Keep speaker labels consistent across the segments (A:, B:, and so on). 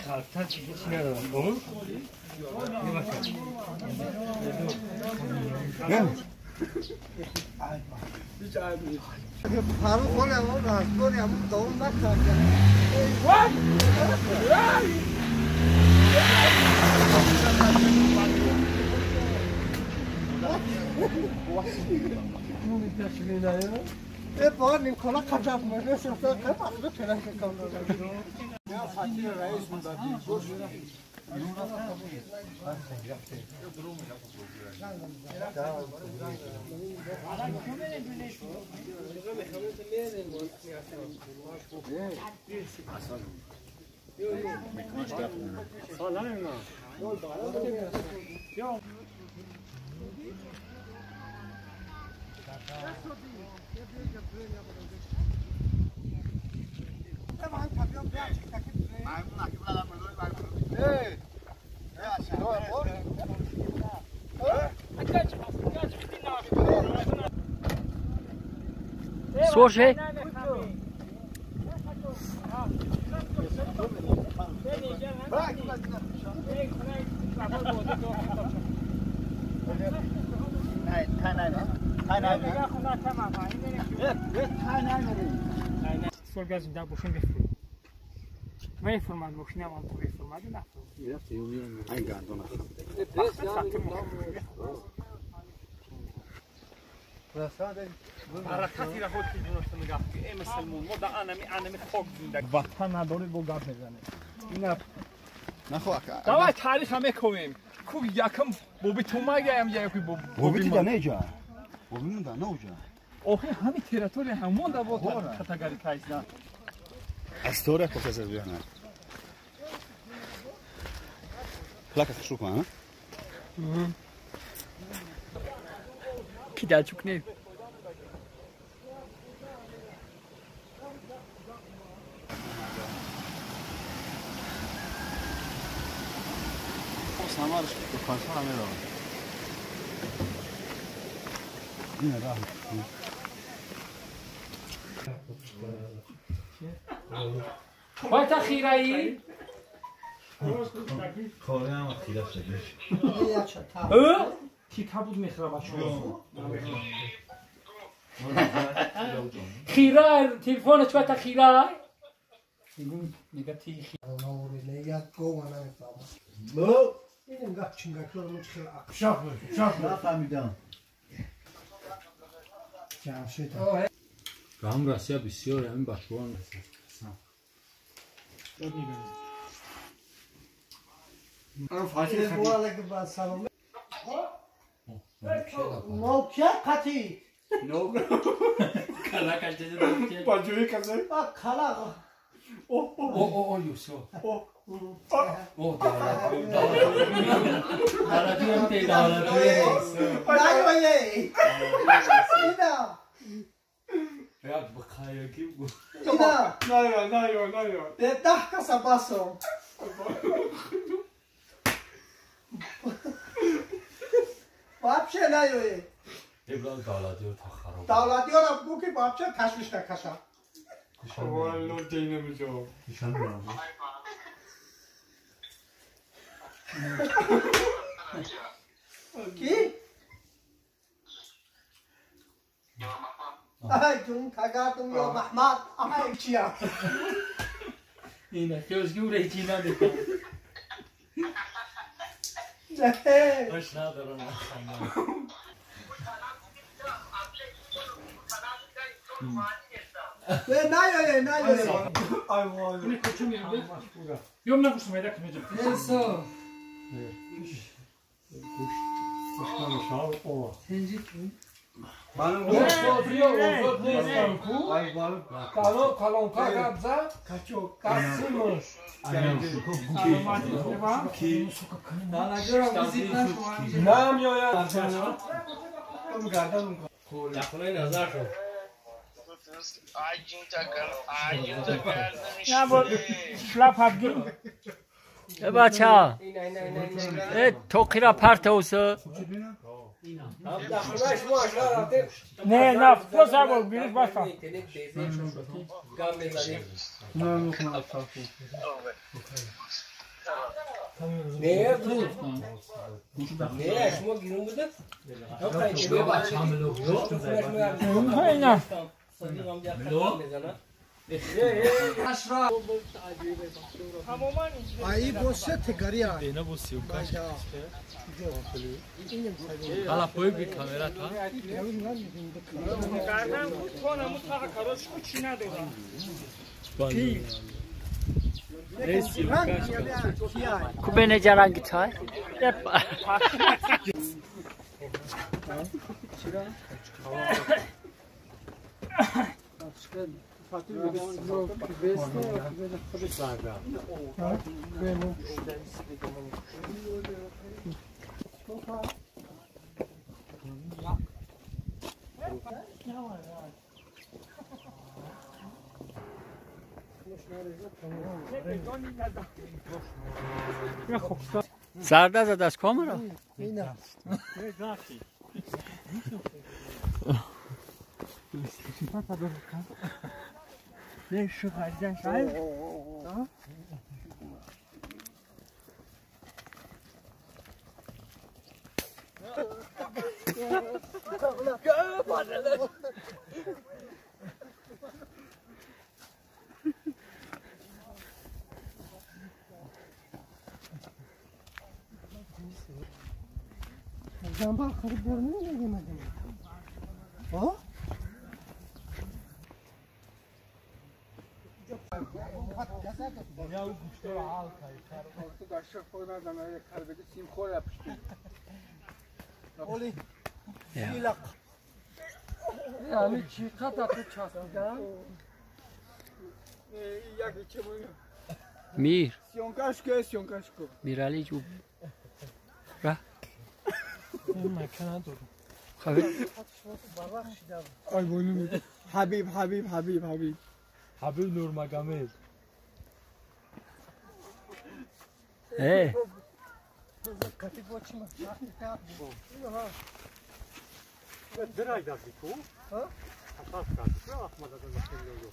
A: خالتر چیزی ندارم خب؟
B: Paru kole ama raskoli ama doğum bak ya. Bana Nikola kaçak mı? Ne sırtı kapatlı falan kaldı. Ya fakir reis mi dedi?
A: سوشه Sol gaz da boşun befru. Ve format boşun ama bu format da.
C: Ay gandona.
A: حرکتی را خود می‌دونستم میگم ای مسلمون ما در انمی خاک زندگی وطن نداره با گپ میزنه اینا
C: نخواه
A: دعوای تاریخ هم میکنیم کو یکم بوبی تو مگم یکی
C: بوبی دا نجا بوبی من دا نوجا
A: آخه همین تریتوری همون دا با کاتگوری کایسنا
C: استوره پروفسور بیانا Plaka شو کنه
A: کی داچوک نه
C: سامارش تو پاسا میره اینه راه
A: وای تا خیرایی
D: کاره هم خیره شده
A: کی کبود میخوره بچه‌ها خیره تلفن چه تا خیره میگه تی خیره
B: Ya kovana efendim.
D: Bu
B: Benim gakçıngaklarımı çıkıyor.
D: şaf mı? Şaf mı? Nefهمیدم.
B: Cemşit.
D: هم راستی بسیار همین بچه‌ها
B: Ben fakir bu arada ben sana. Mokya kati.
D: No.
A: kala kaçtı dedi
D: Bacoyu kazan.
B: Bak kala.
A: o Yusuf o dağlar
B: Nayo ye. İda.
D: Ya bu kaya kim bu?
B: İda.
D: Nayo.
B: De tahka sabaso. Вообще nayo ye.
D: İbrahim dağlar diyor ta xarab.
B: Davlatiyona bu ki вообще taşmış da kaşa.
D: Vallahi dinlemeyeceğim. Nişanlıyorum.
B: Ki? Ay cum kagatum yo Mahmad. Ay çiya.
A: yine gözgü burayı çiğnedik
D: Hoş nadir ona.
B: Ve nayo ye.
D: Ay vay.
A: Bu ne koçum yerinde? Yok ne kuşum eder kımacım.
B: Eso.
D: Kuştan şahı o.
B: Benim
D: Ay var.
B: kalonka gabza kasılmış.
D: Ki
B: Bana göre vizitler
D: nam yo ya.
A: Yakına nazar şu.
E: Ay cinta kar.
A: Ya bu şlap habgin.
E: بچه ها توقی را پرت اوسه
A: نه نه تو سر بیرش باشم
B: Ne bu? Ne şuma girin burada?
A: نه
B: Aí você te garia.
E: حالا پای بی کامرا تا
A: کردم بود کنم اون تا کاراش چی ندارم
E: کوبه نجرانگی تای سرده زد از کامرا
A: نه شو خریدن شاید
B: Zamba kırıp görünüyor ne demedim. Ha? Yani çiğkat atı çastı.
E: میر
B: Siyonkaşko.
E: میرالی جو را
A: مکان دارم
E: خبر
B: Ay boynum. Habib.
A: Habib Nurmagomedov
E: ای
B: Katip açma.
A: Draj da biku
B: Ha?
A: Ataska şu Ahmet'e de bakıyor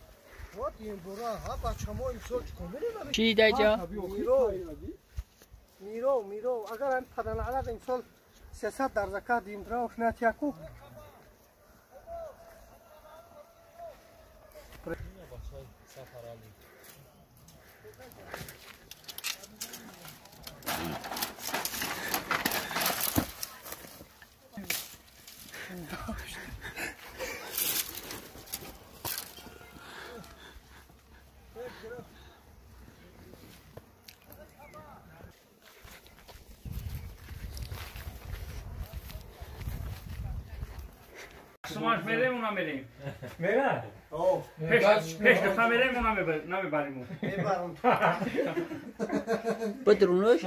B: Вот им бура, а бачамо имсол чикон.
E: چی دجا
B: Miro. Agar am padan alad imsol 300 dar zakat imdra uşnat yaku.
A: Smash verem ona vereyim.
D: Mera?
A: Peş defa verem ona ne vereyim.
B: Ebarum.
E: بدرونش